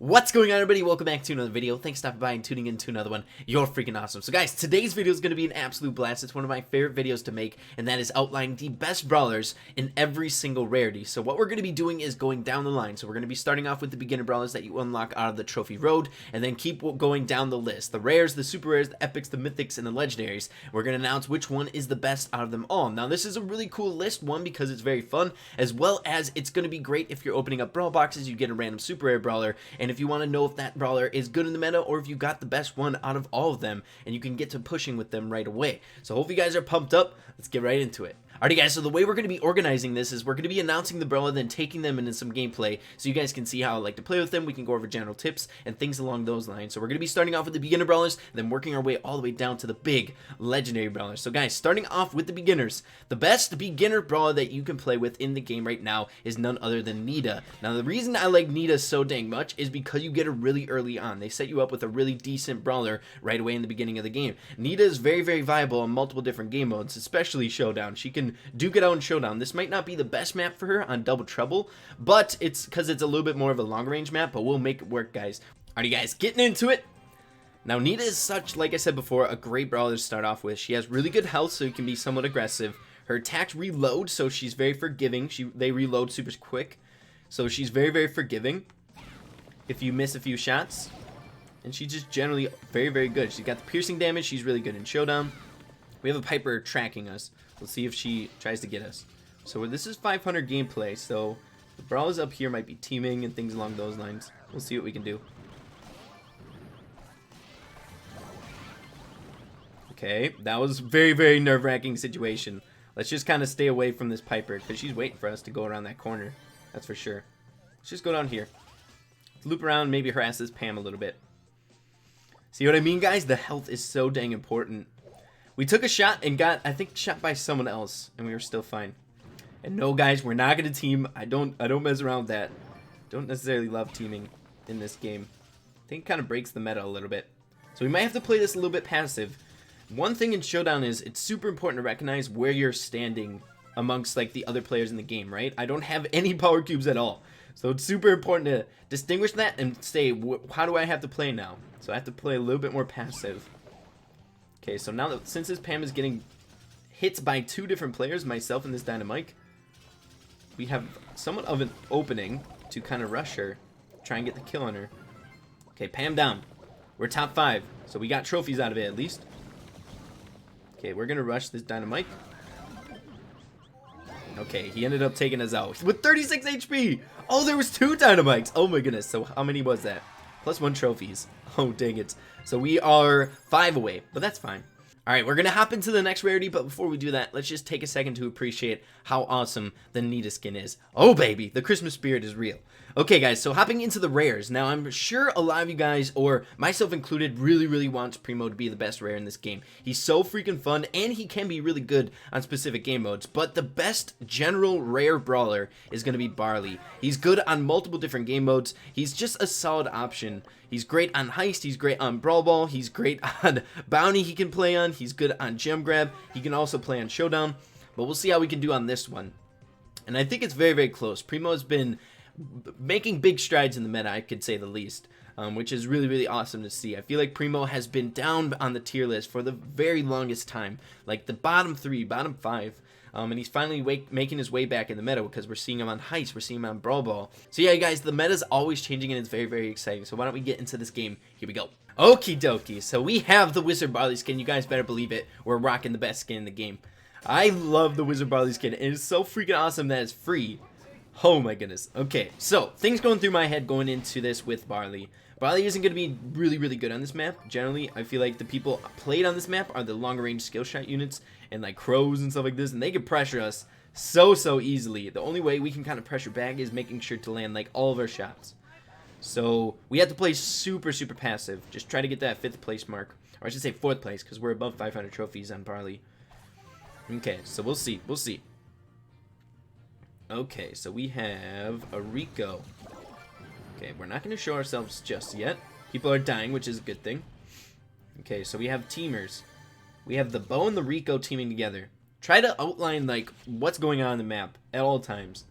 What's going on, everybody? Welcome back to another video. Thanks for stopping by and tuning in to another one. You're freaking awesome. So guys, today's video is going to be an absolute blast. It's one of my favorite videos to make, and that is outlining the best brawlers in every single rarity. So what we're going to be doing is going down the line. So we're going to be starting off with the beginner brawlers that you unlock out of the trophy road, and then keep going down the list. The rares, the super rares, the epics, the mythics, and the legendaries. We're going to announce which one is the best out of them all. Now this is a really cool list, one, because it's very fun, as well as it's going to be great if you're opening up brawl boxes, you get a random super rare brawler, and if you want to know if that brawler is good in the meta or if you got the best one out of all of them, and you can get to pushing with them right away. So hope you guys are pumped up. Let's get right into it. Alrighty guys, so the way we're going to be organizing this is we're going to be announcing the brawler, then taking them into some gameplay so you guys can see how I like to play with them. We can go over general tips and things along those lines. So we're going to be starting off with the beginner brawlers, then working our way all the way down to the big legendary brawlers. So guys, starting off with the beginners, the best beginner brawler that you can play with in the game right now is none other than Nita. Now the reason I like Nita so dang much is because you get her really early on. They set you up with a really decent brawler right away in the beginning of the game. Nita is very viable on multiple different game modes, especially Showdown. She can duke it out in Showdown. This might not be the best map for her on Double Trouble, but it's because it's a little bit more of a long range map, but we'll make it work, guys. Alrighty guys, getting into it. Now Nita is such, like I said before, a great brawler to start off with. She has really good health, so you can be somewhat aggressive. Her attacks reload, so she's very forgiving. They reload super quick, so she's very forgiving if you miss a few shots. And she's just generally very good. She's got the piercing damage. She's really good in Showdown. We have a Piper tracking us. Let's see if she tries to get us. So this is 500 gameplay, so the brawlers up here might be teaming and things along those lines. We'll see what we can do. Okay, that was very nerve-wracking situation. Let's just kind of stay away from this Piper because she's waiting for us to go around that corner. That's for sure. Let's just go down here. Let's loop around, maybe harass this Pam a little bit. See what I mean, guys? The health is so dang important. We took a shot and got, I think, shot by someone else, and we were still fine. And no, guys, we're not gonna team. I don't mess around with that. Don't necessarily love teaming in this game. I think it kind of breaks the meta a little bit. So we might have to play this a little bit passive. One thing in Showdown is it's super important to recognize where you're standing amongst like the other players in the game, right? I don't have any power cubes at all. So it's super important to distinguish that and say, how do I have to play now? So I have to play a little bit more passive. Okay, so now that since this Pam is getting hits by two different players, myself and this Dynamite, we have somewhat of an opening to kind of rush her, try and get the kill on her. Okay, Pam down. We're top 5, so we got trophies out of it at least. Okay, we're gonna rush this Dynamite. Okay, he ended up taking us out with 36 HP. Oh, there was 2 Dynamites. Oh my goodness. So how many was that? Plus 1 trophies. Oh, dang it. So we are 5 away, but that's fine. All right, we're going to hop into the next rarity, but before we do that, let's just take a second to appreciate how awesome the Nita skin is. Oh, baby, the Christmas spirit is real. Okay, guys, so hopping into the rares. Now, I'm sure a lot of you guys, or myself included, really wants Primo to be the best rare in this game. He's so freaking fun, and he can be really good on specific game modes, but the best general rare brawler is going to be Barley. He's good on multiple different game modes. He's just a solid option. He's great on Heist, he's great on Brawl Ball, he's great on Bounty he can play on, he's good on Gem Grab, he can also play on Showdown, but we'll see how we can do on this one. And I think it's very close. Primo has been making big strides in the meta, I could say the least, which is really awesome to see. I feel like Primo has been down on the tier list for the very longest time, like the bottom 3, bottom 5. And he's finally making his way back in the meta because we're seeing him on Heist, we're seeing him on Brawl Ball. So yeah, guys, the meta's always changing and it's very exciting. So why don't we get into this game? Here we go. Okie dokie. So we have the Wizard Barley skin. You guys better believe it. We're rocking the best skin in the game. I love the Wizard Barley skin. And it's so freaking awesome that it's free. Oh my goodness. Okay, so things going through my head going into this with Barley. Barley isn't going to be really good on this map. Generally, I feel like the people played on this map are the longer range skill shot units and like crows and stuff like this, and they can pressure us so easily. The only way we can kind of pressure back is making sure to land like all of our shots. So we have to play super passive. Just try to get that 5th place mark, or I should say 4th place, because we're above 500 trophies on Barley. Okay, so we'll see. Okay, so we have a Rico. Okay, we're not going to show ourselves just yet. People are dying, which is a good thing. Okay, so we have teamers. We have the Bo and the Rico teaming together. Try to outline, like, what's going on in the map at all times.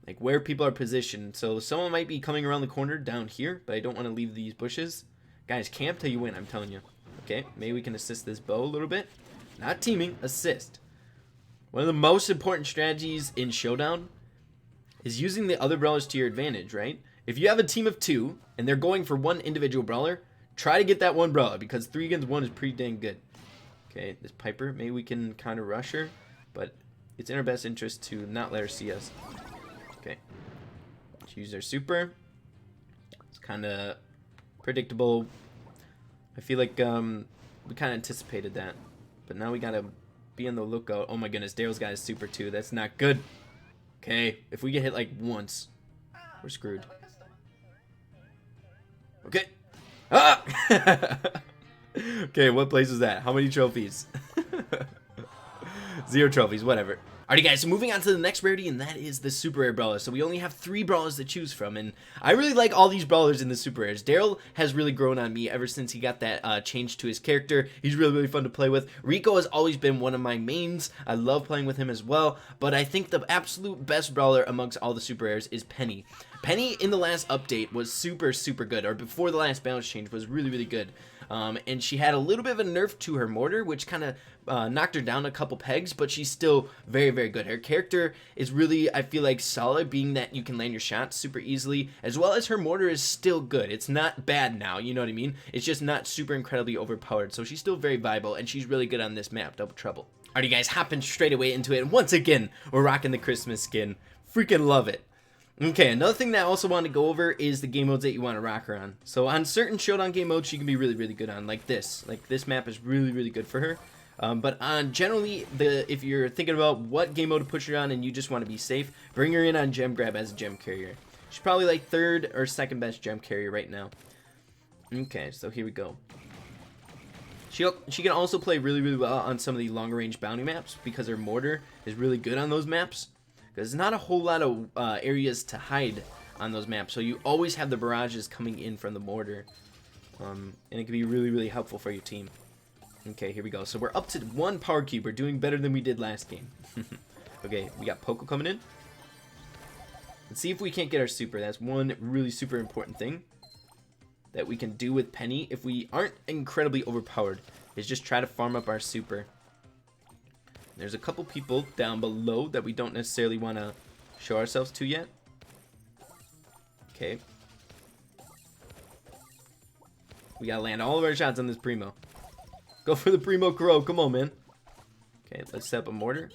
like where people are positioned. So someone might be coming around the corner down here, but I don't want to leave these bushes. Guys, camp till you win, I'm telling you. Okay, maybe we can assist this bow a little bit. Not teaming, assist. One of the most important strategies in Showdown is using the other brawlers to your advantage, right? If you have a team of 2 and they're going for one individual brawler, try to get that one brawler because 3 against 1 is pretty dang good. Okay, this Piper, maybe we can kind of rush her, but it's in our best interest to not let her see us. Okay, let's use our super. It's kind of predictable. I feel like we kind of anticipated that, but now we gotta be on the lookout. Oh my goodness, Daryl's got his super too. That's not good. Okay, if we get hit like once, we're screwed. Okay. Ah! Okay, what place was that? How many trophies? 0 trophies, whatever. Alrighty guys, so moving on to the next rarity, and that is the super rare brawler. So we only have 3 brawlers to choose from, and I really like all these brawlers in the super rares. Daryl has really grown on me ever since he got that change to his character. He's really fun to play with. Rico has always been one of my mains. I love playing with him as well, but I think the absolute best brawler amongst all the super rares is Penny. Penny in the last update was super good, or before the last balance change was really good. And she had a little bit of a nerf to her mortar, which kind of knocked her down a couple pegs, but she's still very good. Her character is really, I feel like, solid, being that you can land your shots super easily, as well as her mortar is still good. It's not bad now, you know what I mean? It's just not super incredibly overpowered, so she's still very viable, and she's really good on this map, Double Trouble. Alrighty guys, hopping straight away into it, and once again, we're rocking the Christmas skin. Freaking love it. Okay, another thing that I also want to go over is the game modes that you want to rock her on. So on certain Showdown game modes, she can be really good on, like this. Like this map is really good for her. But on generally, if you're thinking about what game mode to push her on and you just want to be safe, bring her in on gem grab as a gem carrier. She's probably like 3rd or 2nd best gem carrier right now. Okay, so here we go. She can also play really well on some of the longer range bounty maps because her mortar is really good on those maps. There's not a whole lot of areas to hide on those maps, so you always have the barrages coming in from the mortar, and it can be really helpful for your team. Okay, here we go. So we're up to 1 power cube. We're doing better than we did last game. Okay, we got Poco coming in. Let's see if we can't get our super. That's one really super important thing that we can do with Penny if we aren't incredibly overpowered, is just try to farm up our super. There's a couple people down below that we don't necessarily want to show ourselves to yet. Okay. We gotta land all of our shots on this Primo. Go for the Primo Crow. Come on, man. Okay, let's set up a mortar.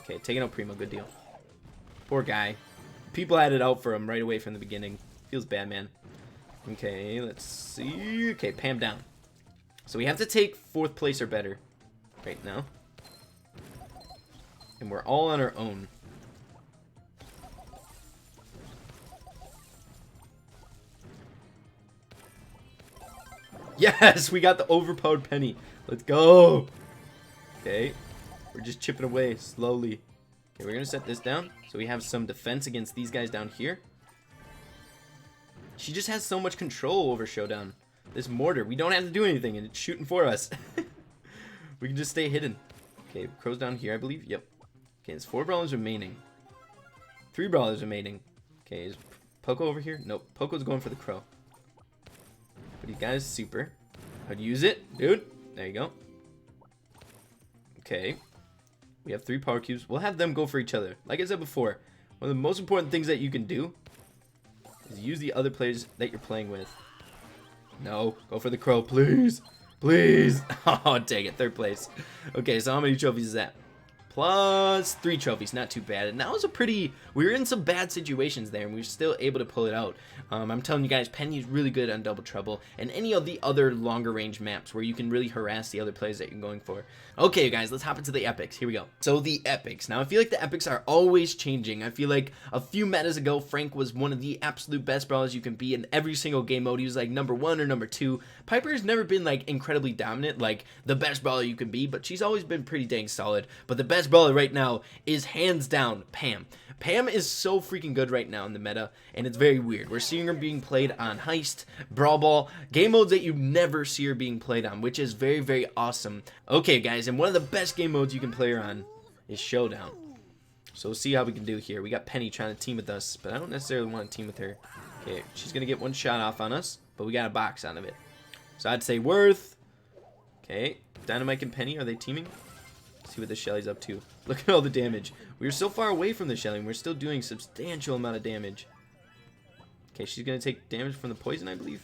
Okay, taking out Primo. Good deal. Poor guy. People had it out for him right away from the beginning. Feels bad, man. Okay, let's see. Okay, Pam down. So we have to take 4th place or better right now, and we're all on our own. Yes, we got the overpowered Penny. Let's go. Okay, we're just chipping away slowly. Okay, we're gonna set this down so we have some defense against these guys down here. She just has so much control over Showdown. This mortar, we don't have to do anything, and it's shooting for us. We can just stay hidden. Okay, Crow's down here, I believe. Yep. Okay, there's 4 brawlers remaining. 3 brawlers remaining. Okay, is Poco over here? Nope. Poco's going for the Crow. But he got his super. How'd you use it, dude? There you go. Okay. We have 3 power cubes. We'll have them go for each other. Like I said before, one of the most important things that you can do is use the other players that you're playing with. No, go for the Crow, please. Please. Oh, dang it. 3rd place. Okay, so how many trophies is that? Plus 3 trophies. Not too bad. And that was a pretty... We were in some bad situations there, and we were still able to pull it out. I'm telling you guys, Penny's really good on Double Trouble and any of the other longer range maps where you can really harass the other players that you're going for. Okay, guys, let's hop into the epics. Here we go. So the epics. Now, I feel like the epics are always changing. I feel like a few metas ago, Frank was one of the absolute best brawlers you can be in every single game mode. He was like #1 or #2. Piper's never been like incredibly dominant, like the best brawler you can be, but she's always been pretty dang solid. But the best brawler right now is hands down Pam. Pam is so freaking good right now in the meta, and it's very weird. We're seeing her being played on Heist, Brawl Ball, game modes that you never see her being played on, which is very awesome. Okay, guys, and one of the best game modes you can play her on is Showdown. So we'll see how we can do here. We got Penny trying to team with us, but I don't necessarily want to team with her. Okay, she's going to get one shot off on us, but we got a box out of it. So I'd say worth. Okay, Dynamite and Penny, are they teaming? Let's see what the Shelly's up to. Look at all the damage. We were so far away from the Shelly, and we're still doing a substantial amount of damage. Okay, she's going to take damage from the poison, I believe.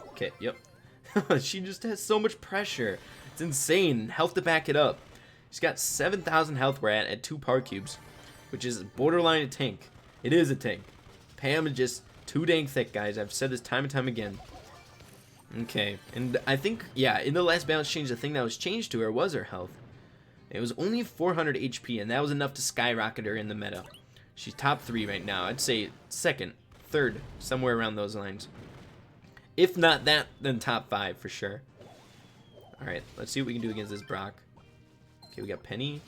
Okay, yep. She just has so much pressure. It's insane. Health to back it up. She's got 7,000 health we're at 2 power cubes, which is borderline a tank. It is a tank. Pam is just too dang thick, guys. I've said this time and time again. Okay, and I think, yeah, in the last balance change, the thing that was changed to her was her health. It was only 400 HP, and that was enough to skyrocket her in the meta. She's top 3 right now. I'd say second, third, somewhere around those lines. If not that, then top 5 for sure. Alright, let's see what we can do against this Brock. Okay, we got Penny.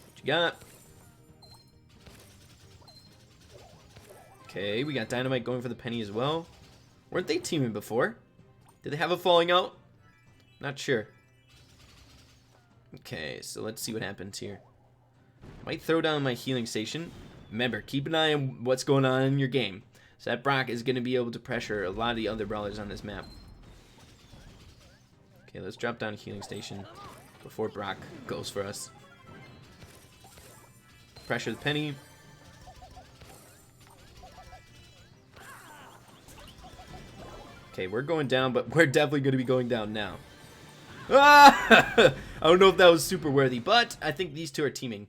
What you got? Okay, we got Dynamite going for the Penny as well. Weren't they teaming before? Did they have a falling out? Not sure. Okay, so let's see what happens here. Might throw down my healing station. Remember, keep an eye on what's going on in your game. So that Brock is going to be able to pressure a lot of the other brawlers on this map. Okay, let's drop down a healing station before Brock goes for us. Pressure the Penny. Okay, we're going down, but we're definitely going to be going down now. Ah! I don't know if that was super worthy, but I think these two are teaming.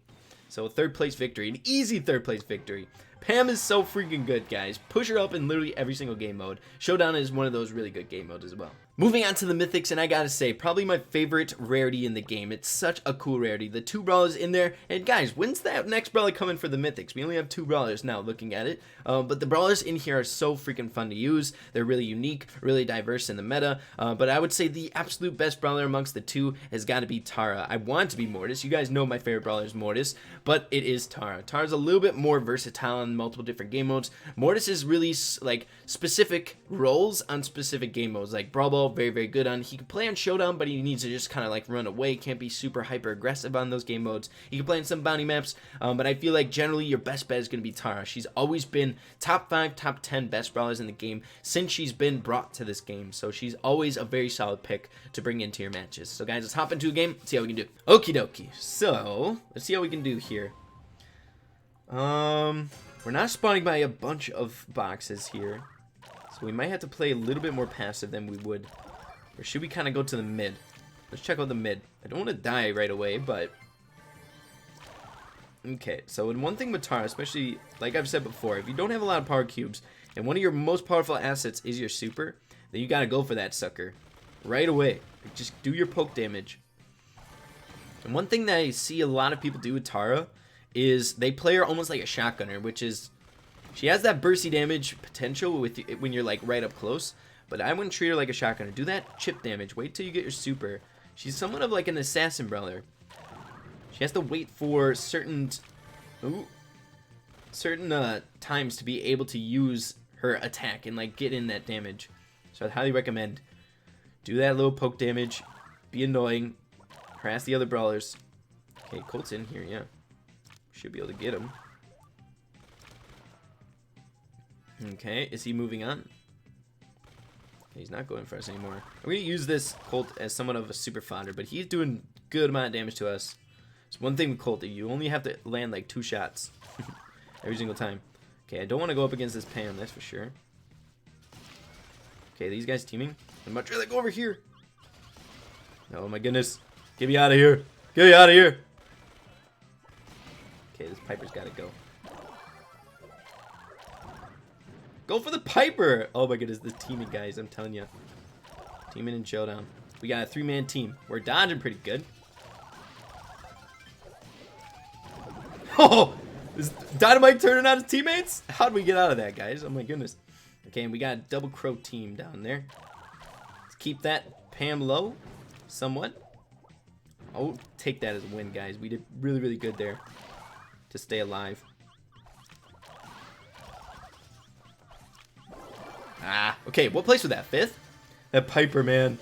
So third place victory, an easy third place victory. Pam is so freaking good, guys. Push her up in literally every single game mode. Showdown is one of those really good game modes as well. Moving on to the Mythix, and I gotta say, probably my favorite rarity in the game. It's such a cool rarity. The 2 brawlers in there, and guys, when's that next brawler coming for the Mythix? We only have 2 brawlers now looking at it, but the brawlers in here are so freaking fun to use. They're really unique, really diverse in the meta, but I would say the absolute best brawler amongst the 2 has got to be Tara. I want it to be Mortis. You guys know my favorite brawler is Mortis, but it is Tara. Tara's a little bit more versatile in multiple different game modes. Mortis is really like specific roles on specific game modes, like Brawl Ball, very, very good on. He can play on Showdown, but he needs to just kind of like run away. Can't be super hyper aggressive on those game modes. He can play on some bounty maps, but I feel like generally your best bet is going to be Tara. She's always been top 5, top 10 best brawlers in the game since she's been brought to this game. So she's always a very solid pick to bring into your matches. So guys, let's hop into a game, see how we can do. Okie dokie. So let's see how we can do here. We're not spawning by a bunch of boxes here, so we might have to play a little bit more passive than we would. Or should we kind of go to the mid? Let's check out the mid. I don't want to die right away, but okay. So one thing with Tara, especially like I've said before, if you don't have a lot of power cubes and one of your most powerful assets is your super, then you gotta go for that sucker right away. Just do your poke damage. And one thing that I see a lot of people do with Tara is they play her almost like a shotgunner, which is she has that bursty damage potential with when you're like right up close, but I wouldn't treat her like a shotgunner. Do that chip damage. Wait till you get your super. She's somewhat of like an assassin brawler. She has to wait for certain times to be able to use her attack and like get in that damage. So I'd highly recommend do that little poke damage, be annoying, harass the other brawlers. Okay, Colt's in here, yeah. Should be able to get him. Okay, is he moving on? He's not going for us anymore. I'm going to use this Colt as somewhat of a super fodder, but he's doing good amount of damage to us. It's one thing with Colt, you only have to land like 2 shots every single time. Okay, I don't want to go up against this Pam, that's for sure. Okay, these guys teaming. I'd much rather go over here. Oh my goodness. Get me out of here. Get me out of here. Okay, this Piper's got to go. Go for the Piper! Oh my goodness, the teaming, guys, I'm telling you. Teaming in Showdown. We got a 3-man team. We're dodging pretty good. Oh! Is Dynamite turning on his teammates? How did we get out of that, guys? Oh my goodness. Okay, and we got a double crow team down there. Let's keep that Pam low, somewhat. I'll take that as a win, guys. We did really, really good there to stay alive. Ah, okay, what place was that? 5th? That Piper, man.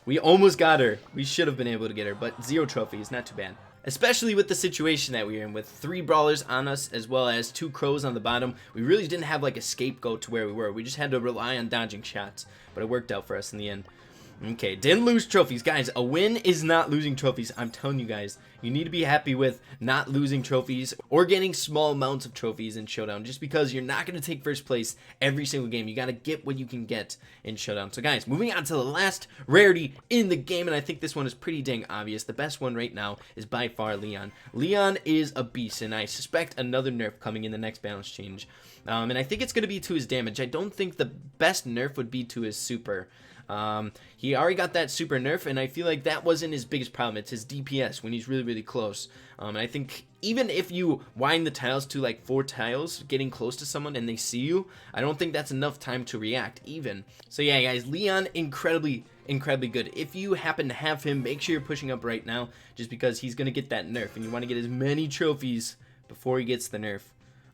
We almost got her. We should have been able to get her, but 0 trophies, not too bad. especially with the situation that we're in with 3 brawlers on us as well as 2 crows on the bottom. We really didn't have like a scapegoat to where we were. We just had to rely on dodging shots, but it worked out for us in the end. Okay, didn't lose trophies. Guys, a win is not losing trophies. I'm telling you guys, you need to be happy with not losing trophies or getting small amounts of trophies in Showdown, just because you're not going to take first place every single game. You got to get what you can get in Showdown. So guys, moving on to the last rarity in the game, and I think this one is pretty dang obvious. The best one right now is by far Leon. Leon is a beast, and I suspect another nerf coming in the next balance change. And I think it's going to be to his damage. I don't think the best nerf would be to his super. He already got that super nerf, and I feel like that wasn't his biggest problem. It's his DPS when he's really close. And I think even if you wind the tiles to like 4 tiles, getting close to someone and they see you, I don't think that's enough time to react even. So yeah, guys, Leon, incredibly good. If you happen to have him, make sure you're pushing up right now, just because he's gonna get that nerf, and you want to get as many trophies before he gets the nerf.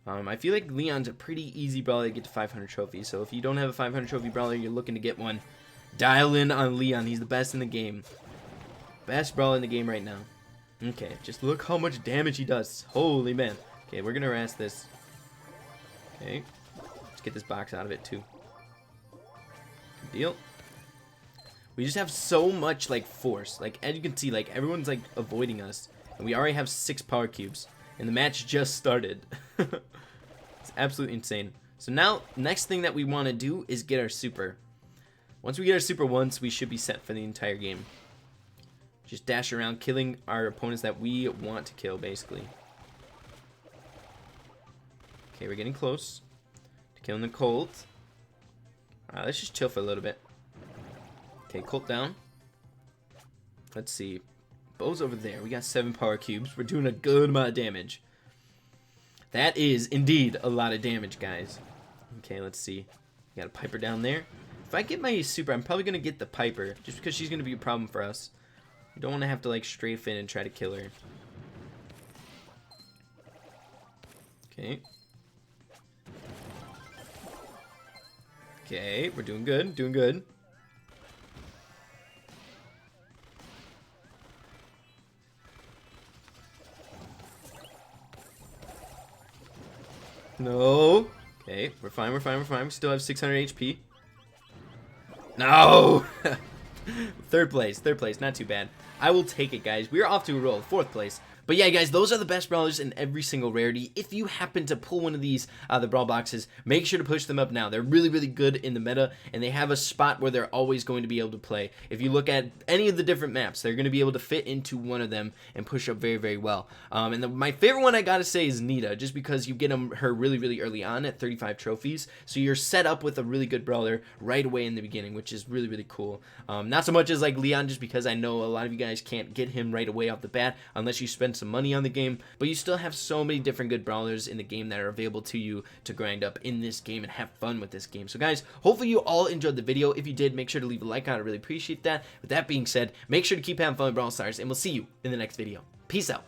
I feel like Leon's a pretty easy brawler to get to 500 trophies, so if you don't have a 500 trophy brawler, you're looking to get one. Dial in on Leon. He's the best in the game. Best brawler in the game right now. Okay, just look how much damage he does. Holy man. Okay, we're gonna harass this. Okay, let's get this box out of it too. Good deal. We just have so much like force. Like, as you can see, like everyone's like avoiding us, and we already have 6 power cubes, and the match just started. It's absolutely insane. So now, next thing that we want to do is get our super. Once we get our super once, we should be set for the entire game. Just dash around, killing our opponents that we want to kill, basically. Okay, we're getting close to killing the Colt. Alright, let's just chill for a little bit. Okay, Colt down. Let's see. Bo's over there. We got 7 power cubes. We're doing a good amount of damage. That is indeed a lot of damage, guys. Okay, let's see. We got a Piper down there. If I get my super, I'm probably going to get the Piper, just because she's going to be a problem for us. We don't want to have to like strafe in and try to kill her. Okay. Okay, we're doing good, doing good. No. Okay, we're fine, we're fine, we're fine. We still have 600 HP. No! Third place, not too bad. I will take it, guys. We are off to a roll, 4th place. But yeah, guys, those are the best brawlers in every single rarity. If you happen to pull one of these the brawl boxes, make sure to push them up now. They're really good in the meta, and they have a spot where they're always going to be able to play. If you look at any of the different maps, they're going to be able to fit into one of them and push up very well. My favorite one I gotta say is Nita, just because you get her really early on at 35 trophies, so you're set up with a really good brawler right away in the beginning, which is really cool. Not so much as like Leon, just because I know a lot of you guys can't get him right away off the bat unless you spend some money on the game, but you still have so many different good brawlers in the game that are available to you to grind up in this game and have fun with this game. So guys, hopefully you all enjoyed the video. If you did, make sure to leave a like on it. I really appreciate that. With that being said, make sure to keep having fun with Brawl Stars, and we'll see you in the next video. Peace out.